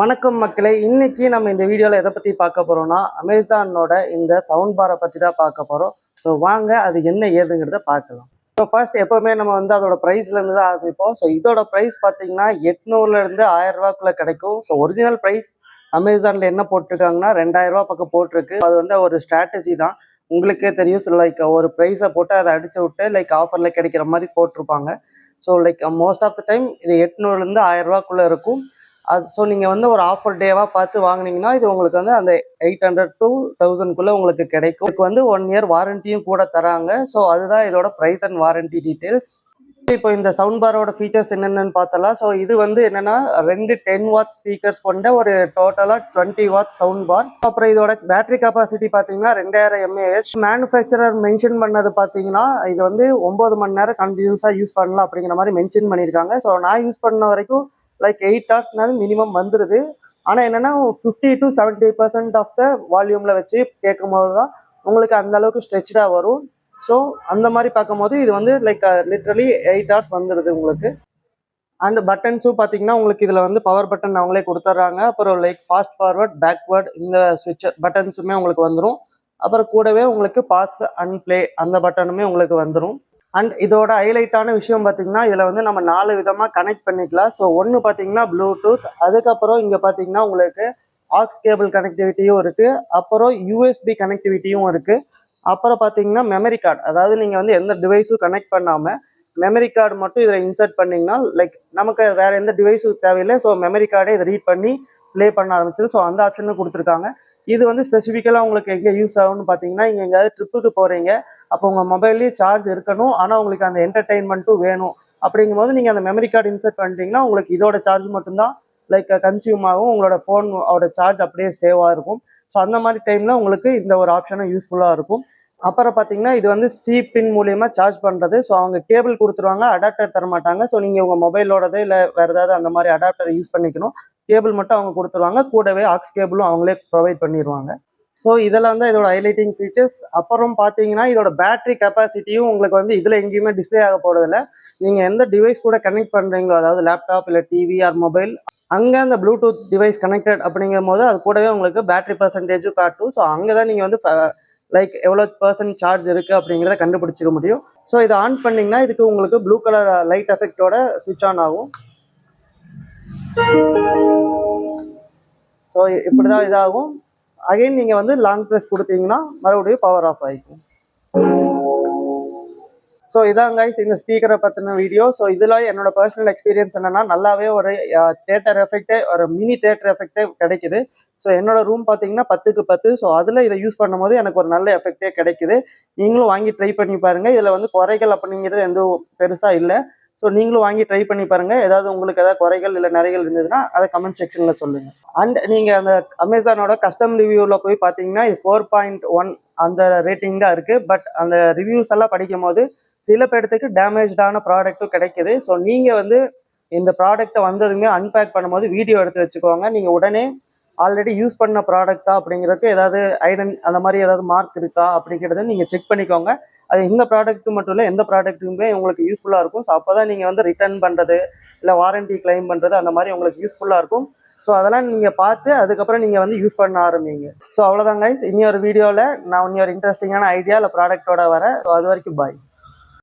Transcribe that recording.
வணக்கம் மக்களே, இன்னைக்கு நம்ம இந்த வீடியோவில் எதை பற்றி பார்க்க போகிறோம்னா அமேசானோட இந்த சவுண்ட் பாரை பற்றி தான் பார்க்க போகிறோம். ஸோ வாங்க அது என்ன ஏதுங்கிறத பார்க்கலாம். ஸோ ஃபர்ஸ்ட் எப்போவுமே நம்ம வந்து அதோட ப்ரைஸ்லேருந்து தான் ஆரம்பிப்போம். ஸோ இதோட ப்ரைஸ் பார்த்தீங்கன்னா 800லேருந்து 1000 ரூபாய்க்குள்ளே கிடைக்கும். ஸோ ஒரிஜினல் ப்ரைஸ் அமேசானில் என்ன போட்டிருக்காங்கன்னா 2000 ரூபா பக்கம் போட்டிருக்கு. அது வந்து ஒரு ஸ்ட்ராட்டஜி தான், உங்களுக்கே தெரியும். ஸோ லைக் ஒரு ப்ரைஸை போட்டு அதை அடிச்சு விட்டு லைக் ஆஃபரில் கிடைக்கிற மாதிரி போட்டிருப்பாங்க. So like most of the time இது 800லேருந்து 1000 ரூபாய்க்குள்ளே இருக்கும். அது ஸோ நீங்கள் வந்து ஒரு ஆஃபர் டேவாக பார்த்து வாங்கினீங்கன்னா இது உங்களுக்கு வந்து அந்த 800 to 1000 உங்களுக்கு கிடைக்கும். இதுக்கு வந்து 1 year வாரண்டியும் கூட தராங்க. ஸோ அதுதான் இதோட ப்ரைஸ் அண்ட் வாரண்டி டீட்டெயில்ஸ். இப்போ இந்த சவுண்ட் பாரோட ஃபீச்சர்ஸ் என்னென்னு பார்த்தலாம். ஸோ இது வந்து என்னென்னா 2 10 வாட் ஸ்பீக்கர்ஸ் கொண்ட ஒரு டோட்டலாக 20 வாட் சவுண்ட் பார். அப்புறம் இதோட பேட்டரி கெப்பாசிட்டி பார்த்தீங்கன்னா 2000 mAh. மேனுஃபேக்சரர் மென்ஷன் பண்ணது பார்த்தீங்கன்னா இது வந்து 9 மணி நேரம் கண்டினியூஸாக யூஸ் பண்ணலாம் அப்படிங்கிற மாதிரி மென்ஷன் பண்ணியிருக்காங்க. ஸோ நான் யூஸ் பண்ண வரைக்கும் லைக் 8 hours மினிமம் வந்துடுது. ஆனால் என்னென்னா 50 to 70% ஆஃப் த வால்யூமில் வச்சு கேட்கும் போது தான் உங்களுக்கு அந்த அளவுக்கு ஸ்ட்ரெச்சாக வரும். ஸோ அந்த மாதிரி பார்க்கும்போது இது வந்து லைக் லிட்ரலி 8 hours வந்துடுது உங்களுக்கு. அண்ட் பட்டன்ஸும் பார்த்தீங்கன்னா உங்களுக்கு இதில் வந்து பவர் பட்டன் அவங்களே கொடுத்துட்றாங்க. அப்புறம் லைக் ஃபாஸ்ட் ஃபார்வர்ட் பேக்வேர்ட் இந்த ஸ்விட்ச் பட்டன்ஸுமே உங்களுக்கு வந்துடும். அப்புறம் கூடவே உங்களுக்கு பாஸ் அண்ட் ப்ளே அந்த பட்டனுமே உங்களுக்கு வந்துடும். அண்ட் இதோட ஹைலைட்டான விஷயம் பார்த்தீங்கன்னா இதில் வந்து நம்ம 4 விதமாக கனெக்ட் பண்ணிக்கலாம். ஸோ ஒன்று பார்த்தீங்கன்னா ப்ளூடூத், அதுக்கப்புறம் இங்கே பார்த்தீங்கன்னா உங்களுக்கு ஆக்ஸ் கேபிள் கனெக்டிவிட்டியும் இருக்குது, அப்புறம் யூஎஸ்பி கனெக்டிவிட்டியும் இருக்குது. அப்புறம் பார்த்தீங்கன்னா மெமரி கார்டு, அதாவது நீங்கள் வந்து எந்த டிவைஸும் கனெக்ட் பண்ணாமல் மெமரி கார்டு மட்டும் இதில் இன்சர்ட் பண்ணிங்கன்னா லைக் நமக்கு வேறு எந்த டிவைஸும் தேவையில்லை. ஸோ மெமரி கார்டே இதை ரீட் பண்ணி ப்ளே பண்ண ஆரம்பிச்சிடும். ஸோ அந்த ஆப்ஷனும் கொடுத்துருக்காங்க. இது வந்து ஸ்பெசிஃபிக்கலாக உங்களுக்கு எங்கே யூஸ் ஆகும்னு பார்த்தீங்கன்னா, இங்கே எங்கேயாவது ட்ரிப்புக்கு போகிறீங்க, அப்போ உங்கள் மொபைல்லேயே சார்ஜ் இருக்கணும், ஆனால் உங்களுக்கு அந்த என்டர்டெயின்மெண்ட்டும் வேணும் அப்படிங்கும் போது நீங்கள் அந்த மெமரி கார்டு இன்சர்ட் பண்ணிட்டீங்கன்னா உங்களுக்கு இதோட சார்ஜ் மட்டும்தான் லைக் கன்சியூம் ஆகும், உங்களோட ஃபோனோட சார்ஜ் அப்படியே சேவாக இருக்கும். ஸோ அந்த மாதிரி டைமில் உங்களுக்கு இந்த ஒரு ஆப்ஷனும் யூஸ்ஃபுல்லாக இருக்கும். அப்புறம் பார்த்தீங்கன்னா இது வந்து சி பின் மூலியமாக சார்ஜ் பண்ணுறது. ஸோ அவங்க கேபிள் கொடுத்துருவாங்க, அடாப்டர் தர மாட்டாங்க. ஸோ நீங்கள் உங்கள் மொபைலோடது இல்லை வேறு ஏதாவது அந்த மாதிரி அடாப்டர் யூஸ் பண்ணிக்கணும். கேபிள் மட்டும் அவங்க கொடுத்துருவாங்க, கூடவே ஆக்ஸ் கேபிளும் அவங்களே ப்ரொவைட் பண்ணிடுவாங்க. ஸோ இதெல்லாம் தான் இதோட ஹைலைட்டிங் ஃபீச்சர்ஸ். அப்புறம் பார்த்தீங்கன்னா இதோட பேட்டரி கெப்பாசிட்டியும் உங்களுக்கு வந்து இதில் எங்கேயுமே டிஸ்பிளே ஆக போகிறதில்ல. நீங்கள் எந்த டிவைஸ் கூட கனெக்ட் பண்ணுறீங்களோ, அதாவது லேப்டாப் இல்லை டிவி ஆர் மொபைல், அங்கே அந்த ப்ளூடூத் டிவைஸ் கனெக்டட் அப்படிங்கும் போது அது கூடவே உங்களுக்கு பேட்டரி பர்சன்டேஜும் காட்டும். ஸோ அங்கே தான் நீங்கள் வந்து லைக் எவ்வளோ % சார்ஜ் இருக்குது அப்படிங்கிறத கண்டுபிடிச்சிக்க முடியும். ஸோ இதை ஆன் பண்ணிங்கன்னா இதுக்கு உங்களுக்கு ப்ளூ கலர் லைட் எஃபெக்டோட சுவிட்ச் ஆன் ஆகும். ஸோ இப்படி தான் இதாகும். அகைன் நீங்கள் வந்து லாங் ப்ரெஸ் கொடுத்தீங்கன்னா மறுபடியும் பவர் ஆஃப் ஆகிக்கும். ஸோ இதான் கைஸ் இந்த ஸ்பீக்கரை பற்றின வீடியோ. ஸோ இதில் என்னோட பர்சனல் எக்ஸ்பீரியன்ஸ் என்னென்னா நல்லாவே ஒரு தேட்டர் எஃபெக்டே, ஒரு மினி தேட்டர் எஃபெக்டே கிடைக்குது. ஸோ என்னோட ரூம் பார்த்தீங்கன்னா 10க்கு 10. ஸோ அதில் இதை யூஸ் பண்ணும்போது எனக்கு ஒரு நல்ல எஃபெக்டே கிடைக்குது. நீங்களும் வாங்கி ட்ரை பண்ணி பாருங்கள். இதில் வந்து குறைகள் அப்படிங்கிறது எந்த பெருசாக இல்லை. ஸோ நீங்களும் வாங்கி ட்ரை பண்ணி பாருங்கள். ஏதாவது உங்களுக்கு ஏதாவது குறைகள் இல்லை நிறைகள் இருந்ததுன்னா அதை கமெண்ட் செக்ஷனில் சொல்லுங்கள். அண்ட் நீங்கள் அந்த அமேசானோட கஸ்டம் ரிவ்யூவில் போய் பார்த்தீங்கன்னா இது 4.1 அந்த ரேட்டிங் தான் இருக்குது. பட் அந்த ரிவ்யூஸ் எல்லாம் படிக்கும் போது சில பேர்த்துக்கு டேமேஜான ப்ராடக்ட்டும் கிடைக்குது. ஸோ நீங்கள் வந்து இந்த ப்ராடக்டை வந்ததுமே அன்பேக் பண்ணும்போது வீடியோ எடுத்து வச்சுக்கோங்க. நீங்கள் உடனே ஆல்ரெடி யூஸ் பண்ண ப்ராடக்டா அப்படிங்கிறதுக்கு ஏதாவது அந்த மாதிரி ஏதாவது மார்க் இருக்கா அப்படிங்கிறத நீங்கள் செக் பண்ணிக்கோங்க. அது இந்த ப்ராடக்ட்டு மட்டும் இல்லை, எந்த ப்ராடக்ட்டுமே உங்களுக்கு யூஸ்ஃபுல்லாக இருக்கும். ஸோ அப்போ தான் நீங்கள் வந்து ரிட்டர்ன் பண்ணுறது இல்லை வாரண்டி கிளைம் பண்ணுறது அந்த மாதிரி உங்களுக்கு யூஸ்ஃபுல்லாக இருக்கும். ஸோ அதெல்லாம் நீங்கள் பார்த்து அதுக்கப்புறம் நீங்கள் வந்து யூஸ் பண்ண ஆரம்பிங்க. ஸோ அவ்வளோதான் கைஸ், இனி ஒரு வீடியோவில் நான் இன்னொரு இன்ட்ரெஸ்டிங்கான ஐடியா இல்லை ப்ராடக்டோட வரேன். ஸோ அது வரைக்கும் பாய்.